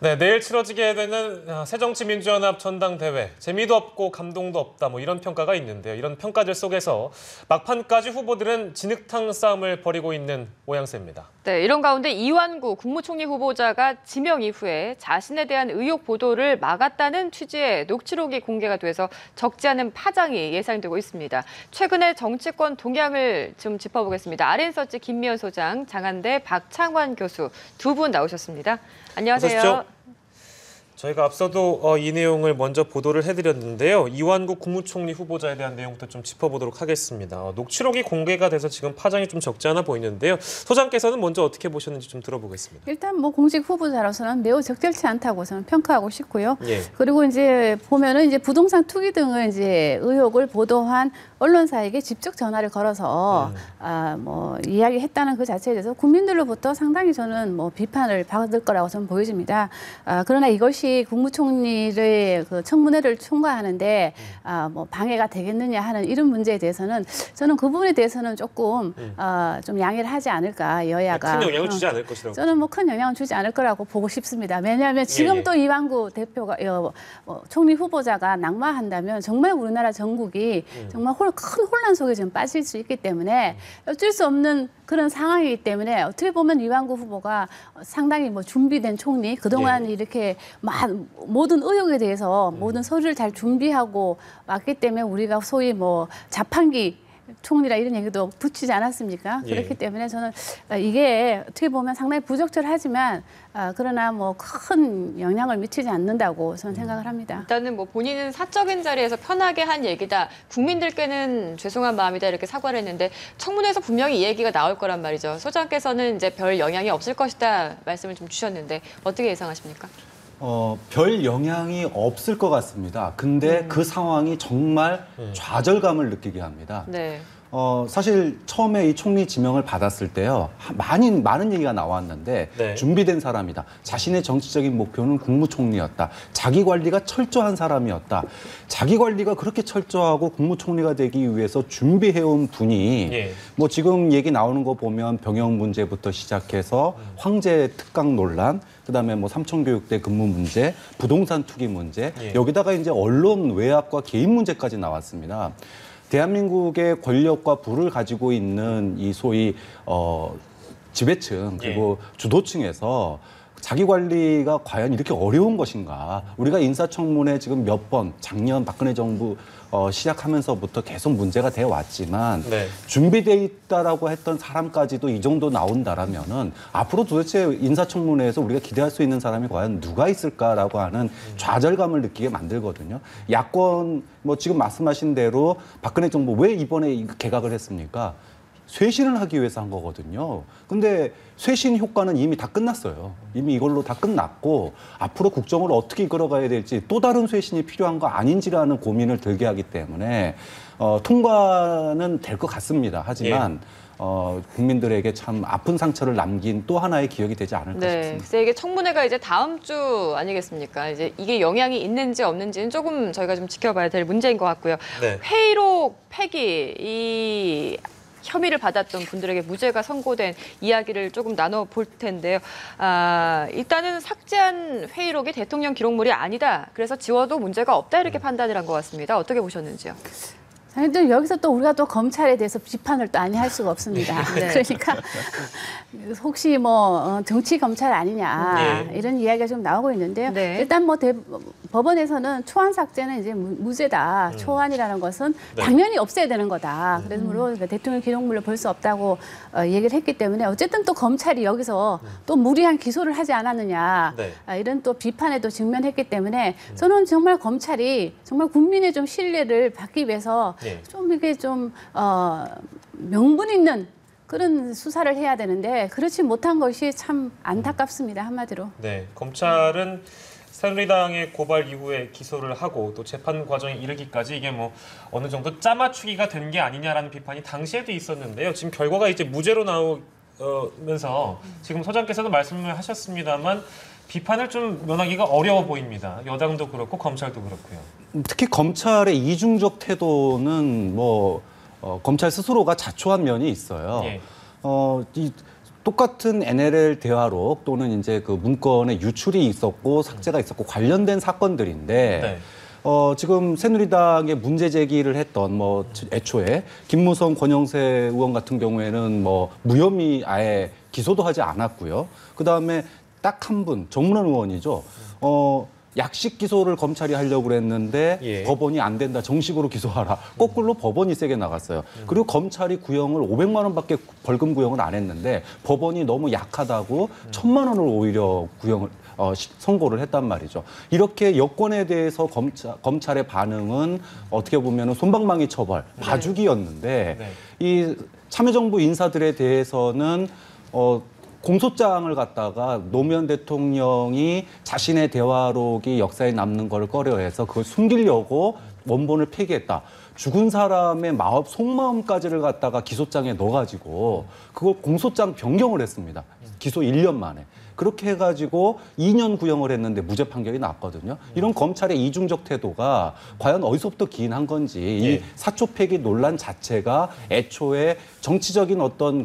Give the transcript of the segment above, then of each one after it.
네, 내일 치러지게 되는 새정치민주연합 전당대회. 재미도 없고 감동도 없다, 이런 평가가 있는데요. 이런 평가들 속에서 막판까지 후보들은 진흙탕 싸움을 벌이고 있는 모양새입니다. 네, 이런 가운데 이완구 국무총리 후보자가 지명 이후에 자신에 대한 의혹 보도를 막았다는 취지의 녹취록이 공개가 돼서 적지 않은 파장이 예상되고 있습니다. 최근에 정치권 동향을 좀 짚어보겠습니다. RN서치 김미연 소장, 장한대 박창환 교수 두 분 나오셨습니다. 안녕하세요. 어서오십시오. 저희가 앞서도 이 내용을 먼저 보도를 해드렸는데요. 이완구 국무총리 후보자에 대한 내용부터 좀 짚어보도록 하겠습니다. 녹취록이 공개가 돼서 지금 파장이 좀 적지 않아 보이는데요. 소장께서는 먼저 어떻게 보셨는지 좀 들어보겠습니다. 일단 공직 후보자로서는 매우 적절치 않다고 저는 평가하고 싶고요. 예. 그리고 이제 보면은 이제 부동산 투기 등을 이제 의혹을 보도한 언론사에게 직접 전화를 걸어서 이야기했다는 그 자체에 대해서 국민들로부터 상당히 저는 비판을 받을 거라고 저는 보여집니다. 그러나 이것이 국무총리의 그 청문회를 총괄하는데 방해가 되겠느냐 하는 이런 문제에 대해서는 저는 그 부분에 대해서는 조금 좀 양해를 하지 않을까, 여야가. 큰 영향을 주지 않을 것이라고. 저는 큰 영향을 주지 않을 거라고 보고 싶습니다. 왜냐하면 지금 또 이완구 대표가 총리 후보자가 낙마한다면 정말 우리나라 전국이 정말 큰 혼란 속에 지금 빠질 수 있기 때문에 어쩔 수 없는 그런 상황이기 때문에 어떻게 보면 이완구 후보가 상당히 준비된 총리, 그동안 이렇게 모든 의혹에 대해서 모든 서류를 잘 준비하고 왔기 때문에 우리가 소위 자판기 총리라 이런 얘기도 붙이지 않았습니까? 그렇기 때문에 저는 이게 어떻게 보면 상당히 부적절하지만 그러나 큰 영향을 미치지 않는다고 저는 생각을 합니다. 일단은 본인은 사적인 자리에서 편하게 한 얘기다. 국민들께는 죄송한 마음이다 이렇게 사과를 했는데 청문회에서 분명히 이 얘기가 나올 거란 말이죠. 소장께서는 이제 별 영향이 없을 것이다 말씀을 좀 주셨는데 어떻게 예상하십니까? 별 영향이 없을 것 같습니다. 근데 그 상황이 정말 좌절감을 느끼게 합니다. 네. 사실 처음에 이 총리 지명을 받았을 때요, 많은 얘기가 나왔는데 준비된 사람이다. 자신의 정치적인 목표는 국무총리였다. 자기 관리가 철저한 사람이었다. 자기 관리가 그렇게 철저하고 국무총리가 되기 위해서 준비해온 분이 지금 얘기 나오는 거 보면 병역 문제부터 시작해서 황제 특강 논란, 그다음에 삼청교육대 근무 문제, 부동산 투기 문제, 여기다가 이제 언론 외압과 개인 문제까지 나왔습니다. 대한민국의 권력과 부를 가지고 있는 이 소위 지배층 그리고 주도층에서 자기 관리가 과연 이렇게 어려운 것인가. 우리가 인사청문회 지금 몇 번 작년 박근혜 정부 시작하면서부터 계속 문제가 돼 왔지만 준비돼 있다라고 했던 사람까지도 이 정도 나온다라면은 앞으로 도대체 인사청문회에서 우리가 기대할 수 있는 사람이 과연 누가 있을까라고 하는 좌절감을 느끼게 만들거든요. 야권 지금 말씀하신 대로 박근혜 정부 왜 이번에 개각을 했습니까? 쇄신을 하기 위해서 한 거거든요. 근데 쇄신 효과는 이미 다 끝났어요. 이미 이걸로 다 끝났고 앞으로 국정을 어떻게 이끌어가야 될지 또 다른 쇄신이 필요한 거 아닌지라는 고민을 들게 하기 때문에 통과는 될 것 같습니다. 하지만 국민들에게 참 아픈 상처를 남긴 또 하나의 기억이 되지 않을까 싶습니다. 글쎄 이게 청문회가 이제 다음 주 아니겠습니까? 이제 이게 영향이 있는지 없는지는 조금 저희가 좀 지켜봐야 될 문제인 것 같고요. 회의록 폐기, 이 혐의를 받았던 분들에게 무죄가 선고된 이야기를 조금 나눠볼 텐데요. 일단은 삭제한 회의록이 대통령 기록물이 아니다. 그래서 지워도 문제가 없다 이렇게 판단을 한 것 같습니다. 어떻게 보셨는지요? 아니, 여기서 또 우리가 또 검찰에 대해서 비판을 또 아니 할 수가 없습니다. 그러니까 혹시 정치 검찰 아니냐 이런 이야기가 좀 나오고 있는데요. 일단 법원에서는 초안 삭제는 이제 무죄다. 초안이라는 것은 당연히 없애야 되는 거다. 그래서 물론 대통령 기록물로 볼 수 없다고 얘기를 했기 때문에 어쨌든 또 검찰이 여기서 또 무리한 기소를 하지 않았느냐 이런 또 비판에도 직면했기 때문에 저는 정말 검찰이 정말 국민의 좀 신뢰를 받기 위해서 좀 이게 좀 명분 있는 그런 수사를 해야 되는데 그렇지 못한 것이 참 안타깝습니다. 한마디로. 네, 검찰은 새누리당의 고발 이후에 기소를 하고 또 재판 과정에 이르기까지 이게 어느 정도 짜맞추기가 된 게 아니냐라는 비판이 당시에도 있었는데요. 지금 결과가 이제 무죄로 나오면서 지금 소장께서도 말씀을 하셨습니다만 비판을 좀 면하기가 어려워 보입니다. 여당도 그렇고 검찰도 그렇고요. 특히 검찰의 이중적 태도는 검찰 스스로가 자초한 면이 있어요. 똑같은 NLL 대화록 또는 이제 그 문건의 유출이 있었고 삭제가 있었고 관련된 사건들인데 네. 지금 새누리당에 문제 제기를 했던 뭐 애초에 김무성, 권영세 의원 같은 경우에는 뭐 무혐의 아예 기소도 하지 않았고요. 그 다음에 딱 한 분 정문원 의원이죠. 약식 기소를 검찰이 하려고 그랬는데 예. 법원이 안 된다. 정식으로 기소하라. 거꾸로 법원이 세게 나갔어요. 그리고 검찰이 구형을 500만 원밖에 벌금 구형을 안 했는데 법원이 너무 약하다고 1000만 원을 오히려 구형을 선고를 했단 말이죠. 이렇게 여권에 대해서 검찰의 반응은 어떻게 보면 솜방망이 처벌, 봐주기였는데 네. 이 참여정부 인사들에 대해서는 공소장을 갖다가 노무현 대통령이 자신의 대화록이 역사에 남는 걸 꺼려해서 그걸 숨기려고 원본을 폐기했다. 죽은 사람의 마음, 속마음까지를 갖다가 기소장에 넣어가지고 그걸 공소장 변경을 했습니다. 기소 1년 만에. 그렇게 해가지고 2년 구형을 했는데 무죄 판결이 났거든요. 이런 검찰의 이중적 태도가 과연 어디서부터 기인한 건지 이 사초 폐기 논란 자체가 애초에 정치적인 어떤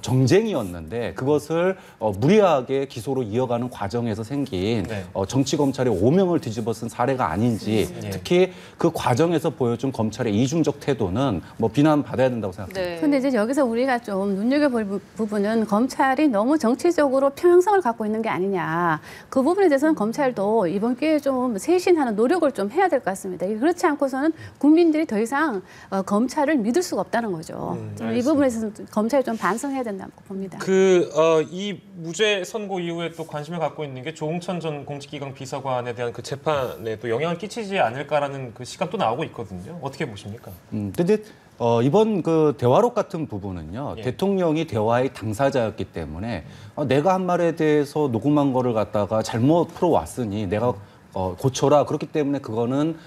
정쟁이었는데 그것을 무리하게 기소로 이어가는 과정에서 생긴 정치 검찰의 오명을 뒤집어쓴 사례가 아닌지 특히 그 과정에서 보여준 검찰의 이중적 태도는 뭐 비난받아야 된다고 생각합니다. 그런데 이제 여기서 우리가 좀 눈여겨볼 부분은 검찰이 너무 정치적으로 평형성을 갖고 있는 게 아니냐. 그 부분에 대해서는 검찰도 이번 기회에 좀 쇄신하는 노력을 좀 해야 될 것 같습니다. 그렇지 않고서는 국민들이 더 이상 검찰을 믿을 수가 없다는 거죠. 이 부분에서 검찰이 좀 반성해야 된다고 봅니다. 이 무죄 선고 이후에 또 관심을 갖고 있는 게 조홍천 전 공직기강 비서관에 대한 그 재판에 또 영향을 끼치지 않을까라는 그 시각도 나오고 있거든요. 어떻게 보십니까? 근데 이번 그 대화록 같은 부분은요. 대통령이 대화의 당사자였기 때문에 내가 한 말에 대해서 녹음한 거를 갖다가 잘못 풀어왔으니 내가 고쳐라. 그렇기 때문에 그거는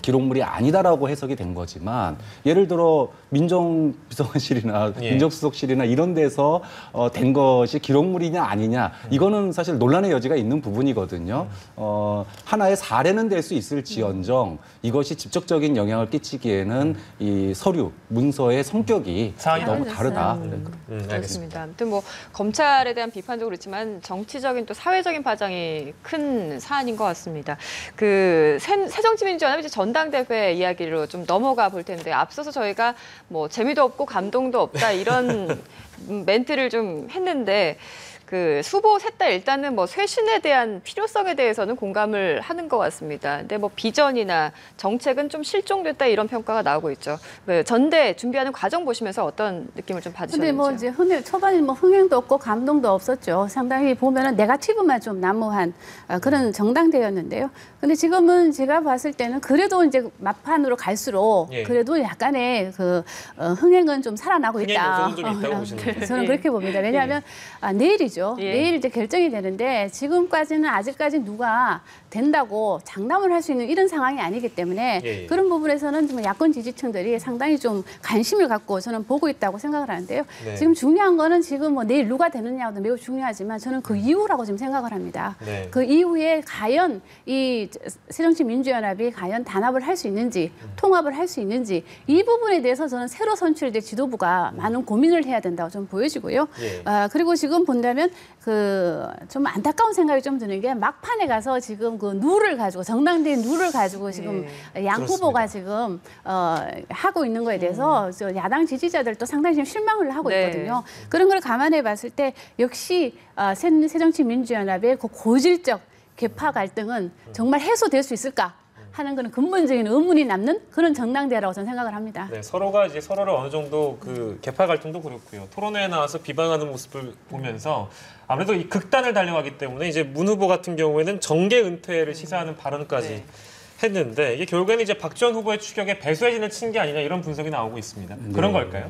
기록물이 아니다라고 해석이 된 거지만 예를 들어 민정비서관실이나 민정수석실이나 이런 데서 된 것이 기록물이냐 아니냐 이거는 사실 논란의 여지가 있는 부분이거든요. 하나의 사례는 될 수 있을지언정 이것이 직접적인 영향을 끼치기에는 이 서류, 문서의 성격이 너무 다르다. 그렇습니다. 아무튼 뭐 검찰에 대한 비판도 그렇지만 정치적인 또 사회적인 파장이 큰 사안인 것 같습니다. 그 새정치민주연합 이제 전당대회 이야기로 좀 넘어가 볼 텐데 앞서서 저희가 뭐 재미도 없고 감동도 없다 이런 멘트를 좀 했는데 그 후보 셋 다 일단은 뭐 쇄신에 대한 필요성에 대해서는 공감을 하는 것 같습니다. 근데 뭐 비전이나 정책은 좀 실종됐다 이런 평가가 나오고 있죠. 전대 준비하는 과정 보시면서 어떤 느낌을 좀 받으셨는지. 근데 뭐 이제 초반에 뭐 흥행도 없고 감동도 없었죠. 상당히 보면은 네거티브만 좀 난무한 그런 정당대였는데요. 근데 지금은 제가 봤을 때는 그래도 이제 막판으로 갈수록 그래도 약간의 그 흥행은 좀 살아나고 있다. 흥행 요소는 좀 있다고 보시는 거예요? 저는 그렇게 봅니다. 왜냐하면 내일이죠. 내일 이제 결정이 되는데 지금까지는 아직까지 누가 된다고 장담을 할 수 있는 이런 상황이 아니기 때문에 그런 부분에서는 좀 야권 지지층들이 상당히 좀 관심을 갖고 저는 보고 있다고 생각을 하는데요. 지금 중요한 거는 지금 뭐 내일 누가 되느냐도 매우 중요하지만 저는 그 이후라고 지금 생각을 합니다. 그 이후에 과연 이 새정치민주연합이 과연 단합을 할 수 있는지 통합을 할 수 있는지 이 부분에 대해서 저는 새로 선출될 지도부가 많은 고민을 해야 된다고 좀 보여지고요. 그리고 지금 본다면 그 좀 안타까운 생각이 좀 드는 게 막판에 가서 지금 그 누를 가지고 정당대회 누를 가지고 지금 양 후보가 지금 하고 있는 거에 대해서 저 야당 지지자들도 상당히 지금 실망을 하고 있거든요. 그런 걸 감안해 봤을 때 역시 새정치민주연합의 그 고질적 계파 갈등은 정말 해소될 수 있을까? 하는 그런 근본적인 의문이 남는 그런 정당대회라고 저는 생각을 합니다. 네, 서로가 이제 서로를 어느 정도 그 계파 갈등도 그렇고요. 토론회에 나와서 비방하는 모습을 보면서 아무래도 이 극단을 달려가기 때문에 이제 문 후보 같은 경우에는 정계 은퇴를 시사하는 발언까지 했는데 이게 결국에는 이제 박지원 후보의 추격에 배수의 진을 친 게 아니냐 이런 분석이 나오고 있습니다. 그런 걸까요?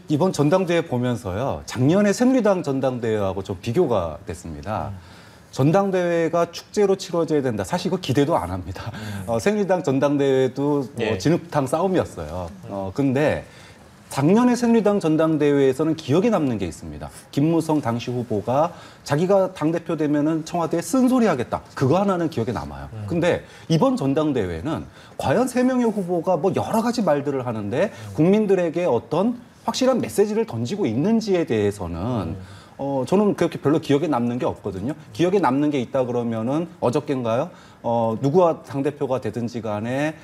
이번 전당대회 보면서요. 작년에 새누리당 전당대회하고 좀 비교가 됐습니다. 전당대회가 축제로 치러져야 된다. 사실 이거 기대도 안 합니다. 새누리당 전당대회도 뭐 진흙탕 싸움이었어요. 근데 작년에 새누리당 전당대회에서는 기억에 남는 게 있습니다. 김무성 당시 후보가 자기가 당대표 되면은 청와대에 쓴소리 하겠다. 그거 하나는 기억에 남아요. 근데 이번 전당대회는 과연 3명의 후보가 뭐 여러 가지 말들을 하는데 국민들에게 어떤 확실한 메시지를 던지고 있는지에 대해서는 저는 그렇게 별로 기억에 남는 게 없거든요. 기억에 남는 게 있다 그러면은 어저께인가요? 누구와 당대표가 되든지 간에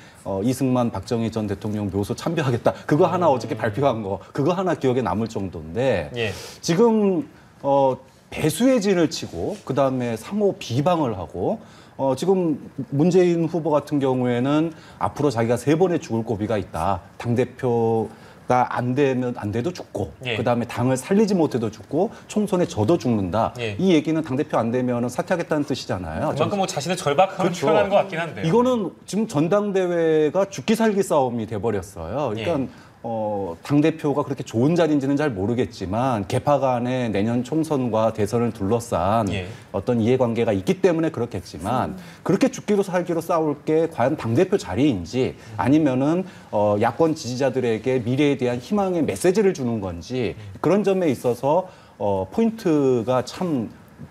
이승만, 박정희 전 대통령 묘소 참배하겠다. 그거 하나 어저께 발표한 거. 그거 하나 기억에 남을 정도인데 예. 지금 배수의 진을 치고 그다음에 3호 비방을 하고 지금 문재인 후보 같은 경우에는 앞으로 자기가 3번의 죽을 고비가 있다. 당대표가 안 돼도 죽고 예. 그다음에 당을 살리지 못해도 죽고 총선에 져도 죽는다. 예. 이 얘기는 당대표 안 되면 사퇴하겠다는 뜻이잖아요. 그만큼 뭐 자신의 절박함을 그렇죠. 표현하는 것 같긴 한데요. 이거는 지금 전당대회가 죽기 살기 싸움이 돼버렸어요. 그러니까 예. 당대표가 그렇게 좋은 자리인지는 잘 모르겠지만 개파 간의 내년 총선과 대선을 둘러싼 예. 어떤 이해관계가 있기 때문에 그렇겠지만 그렇게 죽기로 살기로 싸울 게 과연 당대표 자리인지 아니면은 야권 지지자들에게 미래에 대한 희망의 메시지를 주는 건지 그런 점에 있어서 포인트가 참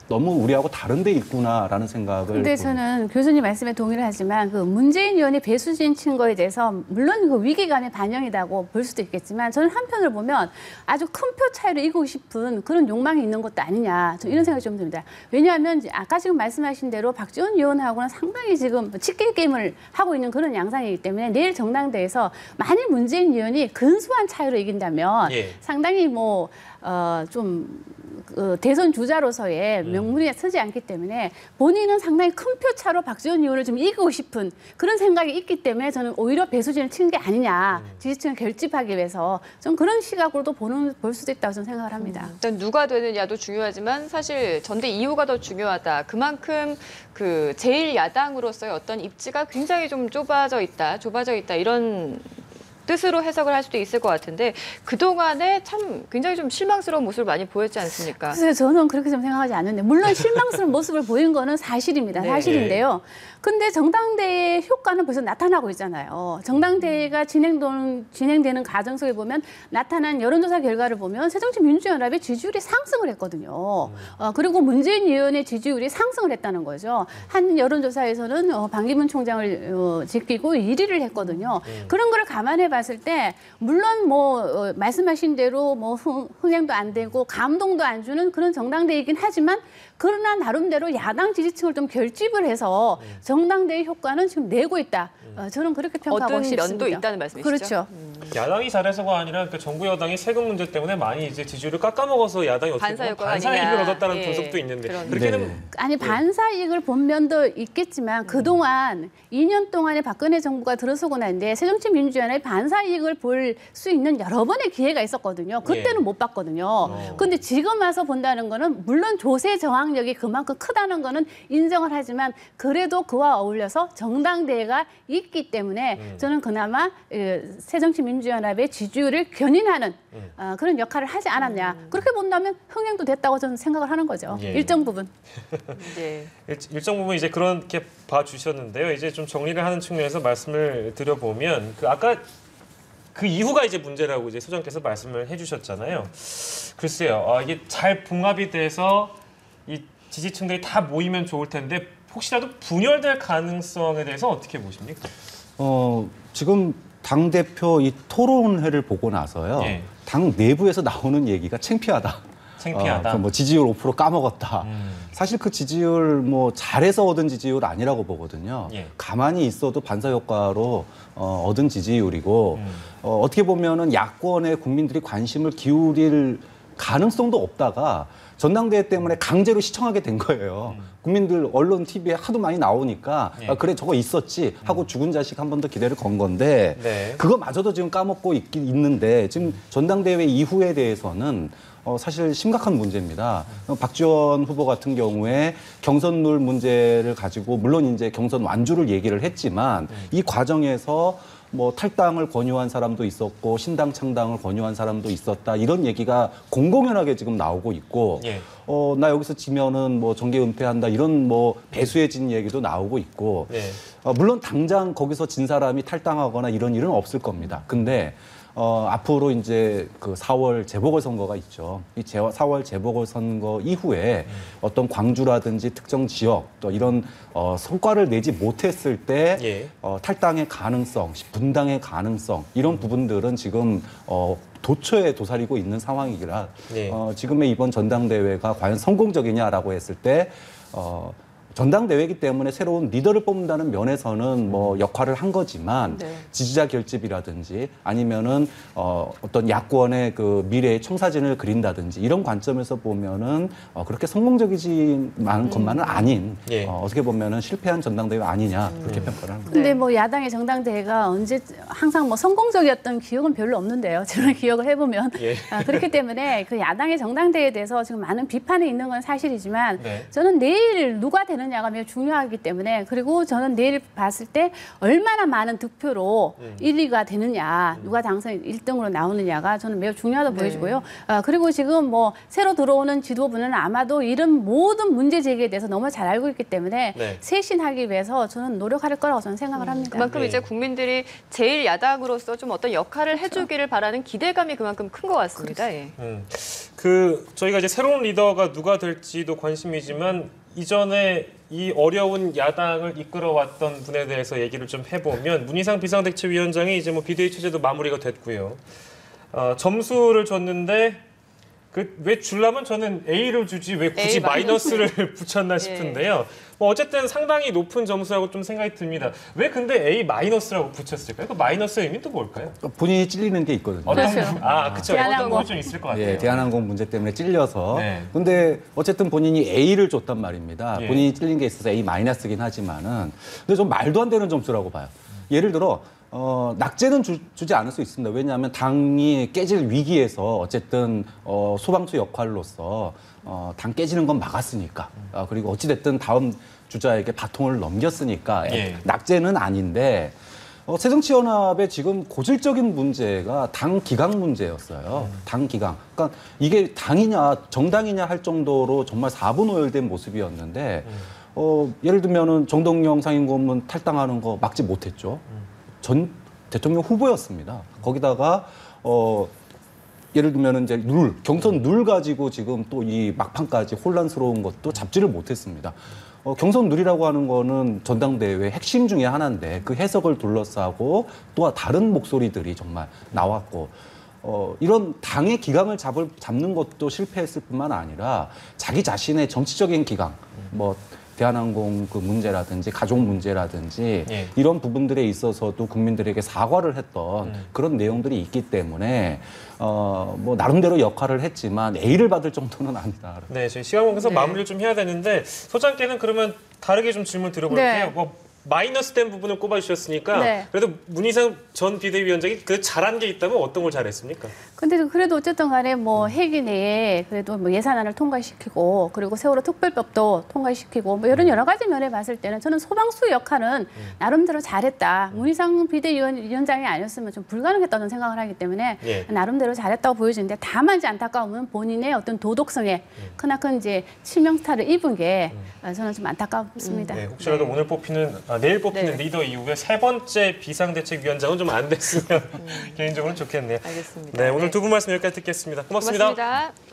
너무 우리하고 다른 데 있구나라는 생각을. 근데 저는 교수님 말씀에 동의를 하지만 그 문재인 의원이 배수진 친 거에 대해서 물론 그 위기감의 반영이라고 볼 수도 있겠지만 저는 한편으로 보면 아주 큰 표 차이로 이기고 싶은 그런 욕망이 있는 것도 아니냐. 저 이런 생각이 좀 듭니다. 왜냐하면 이제 아까 지금 말씀하신 대로 박지원 의원하고는 상당히 지금 치킨 게임을 하고 있는 그런 양상이기 때문에 내일 정당대에서 만일 문재인 의원이 근소한 차이로 이긴다면 예. 상당히 대선 주자로서의 명분이 서지 않기 때문에 본인은 상당히 큰 표 차로 박지원 의원을 좀 이기고 싶은 그런 생각이 있기 때문에 저는 오히려 배수진을 친 게 아니냐. 지지층을 결집하기 위해서 좀 그런 시각으로도 볼 수도 있다고 저는 생각을 합니다. 일단 누가 되느냐도 중요하지만 사실 전대 이후가 더 중요하다. 그만큼 그 제1야당으로서의 어떤 입지가 굉장히 좀 좁아져 있다 이런 뜻으로 해석을 할 수도 있을 것 같은데 그동안에 참 굉장히 좀 실망스러운 모습을 많이 보였지 않습니까? 그래서 저는 그렇게 좀 생각하지 않는데 물론 실망스러운 모습을 보인 거는 사실입니다. 네. 사실인데요. 근데 정당대회의 효과는 벌써 나타나고 있잖아요. 정당대회가 진행되는 과정 속에 보면 나타난 여론조사 결과를 보면 새정치민주연합의 지지율이 상승을 했거든요. 그리고 문재인 의원의 지지율이 상승을 했다는 거죠. 한 여론조사에서는 반기문 총장을 지키고 1위를 했거든요. 그런 거를 감안해 봤을 때 물론 말씀하신 대로 흥행도 안 되고 감동도 안 주는 그런 정당대회이긴 하지만 그러나 나름대로 야당 지지층을 좀 결집을 해서 정당대회 효과는 지금 내고 있다. 저는 그렇게 평가하고 얻은 싶습니다. 면도 있다는 말씀이시죠? 그렇죠. 야당이 잘해서가 아니라 정부 여당이 세금 문제 때문에 많이 이제 지지율을 깎아먹어서 야당이 어떻게 보면 반사이익을 얻었다는 예. 분석도 있는데 그런. 그렇게는 아니 반사이익을 본 면도 있겠지만 그동안 2년 동안에 박근혜 정부가 들어서고 난 뒤에 새정치민주연합의 반사이익을 볼 수 있는 여러 번의 기회가 있었거든요. 그때는 예. 못 봤거든요. 그런데 지금 와서 본다는 거는 물론 조세 저항력이 그만큼 크다는 거는 인정을 하지만 그래도 그와 어울려서 정당대회가 있기 때문에 저는 그나마 새정치민주연합의 지지율을 견인하는 그런 역할을 하지 않았냐. 그렇게 본다면 흥행도 됐다고 저는 생각을 하는 거죠. 예. 일정 부분. 네. 일정 부분 이제 그렇게 봐주셨는데요. 이제 좀 정리를 하는 측면에서 말씀을 드려보면 아까 그 이후가 이제 문제라고 이제 소장께서 말씀을 해주셨잖아요. 글쎄요, 이게 잘 봉합이 돼서 이 지지층들이 다 모이면 좋을 텐데 혹시라도 분열될 가능성에 대해서 어떻게 보십니까? 지금 당대표 이 토론회를 보고 나서요. 예. 당 내부에서 나오는 얘기가 창피하다. 창피하다. 지지율 5% 까먹었다. 사실 그 지지율 잘해서 얻은 지지율 아니라고 보거든요. 예. 가만히 있어도 반사 효과로 얻은 지지율이고 어떻게 보면은 야권의 국민들이 관심을 기울일 가능성도 없다가 전당대회 때문에 강제로 시청하게 된 거예요. 국민들 언론 TV에 하도 많이 나오니까 예. 그래 저거 있었지 하고 죽은 자식 한 번 더 기대를 건 건데 네. 그거마저도 지금 까먹고 있는데 지금 전당대회 이후에 대해서는 사실 심각한 문제입니다. 박지원 후보 같은 경우에 경선룰 문제를 가지고 물론 이제 경선 완주를 얘기를 했지만 이 과정에서 탈당을 권유한 사람도 있었고 신당 창당을 권유한 사람도 있었다 이런 얘기가 공공연하게 지금 나오고 있고 예. 나 여기서 지면은 정계 은폐한다 이런 배수의 진 얘기도 나오고 있고 네. 물론 당장 거기서 진 사람이 탈당하거나 이런 일은 없을 겁니다. 근데 앞으로 이제 그 4월 재보궐선거가 있죠. 이 4월 재보궐선거 이후에 어떤 광주라든지 특정 지역 또 이런 성과를 내지 못했을 때 예. 탈당의 가능성, 분당의 가능성 이런 부분들은 지금 도처에 도사리고 있는 상황이라 네. 지금의 이번 전당대회가 과연 성공적이냐라고 했을 때 전당대회이기 때문에 새로운 리더를 뽑는다는 면에서는 뭐 역할을 한 거지만 네. 지지자 결집이라든지 아니면은 어떤 야권의 그 미래의 청사진을 그린다든지 이런 관점에서 보면은 그렇게 성공적이지만 것만은 아닌 예. 어떻게 보면은 실패한 전당대회 아니냐 그렇게 평가를 합니다. 근데 뭐 야당의 정당대회가 언제 항상 뭐 성공적이었던 기억은 별로 없는데요. 저는 기억을 해보면 예. 그렇기 때문에 그 야당의 정당대회에 대해서 지금 많은 비판이 있는 건 사실이지만 네. 저는 내일 누가 되느냐가 매우 중요하기 때문에 그리고 저는 내일 봤을 때 얼마나 많은 득표로 1, 2가 되느냐 누가 당선 1등으로 나오느냐가 저는 매우 중요하다고 보여지고요. 그리고 지금 뭐 새로 들어오는 지도부는 아마도 이런 모든 문제 제기에 대해서 너무 잘 알고 있기 때문에 네. 쇄신하기 위해서 저는 노력할 거라고 저는 생각을 합니다. 그만큼 네. 이제 국민들이 제일 야당으로서 좀 어떤 역할을 해주기를 바라는 기대감이 그만큼 큰 것 같습니다. 예. 저희가 이제 새로운 리더가 누가 될지도 관심이지만 이전에 이 어려운 야당을 이끌어왔던 분에 대해서 얘기를 좀 해보면 문희상 비상대책위원장이 이제 뭐 비대위 체제도 마무리가 됐고요. 점수를 줬는데 왜 주려면 저는 A를 주지 왜 굳이 A 마이너스를 붙였나 싶은데요. 뭐 어쨌든 상당히 높은 점수라고 좀 생각이 듭니다. 왜 근데 A 마이너스라고 붙였을까요? 그 마이너스의 의미는 또 뭘까요? 본인이 찔리는 게 있거든요. 그렇죠. 그쵸. 어떤 대한항공. 건 좀 있을 것 같아요. 예, 대한항공 문제 때문에 찔려서. 네. 근데 어쨌든 본인이 A를 줬단 말입니다. 예. 본인이 찔린 게 있어서 A 마이너스긴 하지만은. 근데 좀 말도 안 되는 점수라고 봐요. 예를 들어 낙제는 주지 않을 수 있습니다. 왜냐하면 당이 깨질 위기에서 어쨌든 소방수 역할로서 당 깨지는 건 막았으니까. 그리고 어찌됐든 다음 주자에게 바통을 넘겼으니까 예. 낙제는 아닌데 새정치연합의 지금 고질적인 문제가 당 기강 문제였어요. 당 기강. 그러니까 이게 당이냐 정당이냐 할 정도로 정말 사분오열된 모습이었는데 예를 들면은 정동영 상임고문 탈당하는 거 막지 못했죠. 전 대통령 후보였습니다. 거기다가 예를 들면은 이제 경선 룰 가지고 지금 또 이 막판까지 혼란스러운 것도 잡지를 못했습니다. 경선 룰이라고 하는 거는 전당대회 핵심 중에 하나인데 그 해석을 둘러싸고 또 다른 목소리들이 정말 나왔고 이런 당의 기강을 잡는 것도 실패했을 뿐만 아니라 자기 자신의 정치적인 기강, 뭐 대한항공 그 문제라든지 가족 문제라든지 예. 이런 부분들에 있어서도 국민들에게 사과를 했던 그런 내용들이 있기 때문에 뭐 나름대로 역할을 했지만 A를 받을 정도는 아니다. 네, 저희 시간 관계에서 네. 마무리를 좀 해야 되는데 소장께는 그러면 다르게 좀 질문 드려볼게요. 네. 뭐 마이너스된 부분을 꼽아주셨으니까 네. 그래도 문희상 전 비대위원장이 그 잘한 게 있다면 어떤 걸 잘했습니까? 근데 그래도 어쨌든 간에 뭐 회기 내에 그래도 뭐 예산안을 통과시키고 그리고 세월호 특별법도 통과시키고 뭐 이런 여러 가지 면에 봤을 때는 저는 소방수 역할은 나름대로 잘했다. 문희상 비대위원장이 아니었으면 좀 불가능했다는 생각을 하기 때문에 예. 나름대로 잘했다고 보여지는데 다만 이제 안타까움은 본인의 어떤 도덕성에 크나큰 이제 치명타를 입은 게 저는 좀 안타깝습니다. 네, 혹시라도 오늘 내일 뽑히는 네. 리더 이후에 세 번째 비상대책위원장은 좀 안 됐으면 개인적으로는 좋겠네요. 알겠습니다. 네, 오늘 네. 두 분 말씀 여기까지 듣겠습니다. 고맙습니다. 고맙습니다.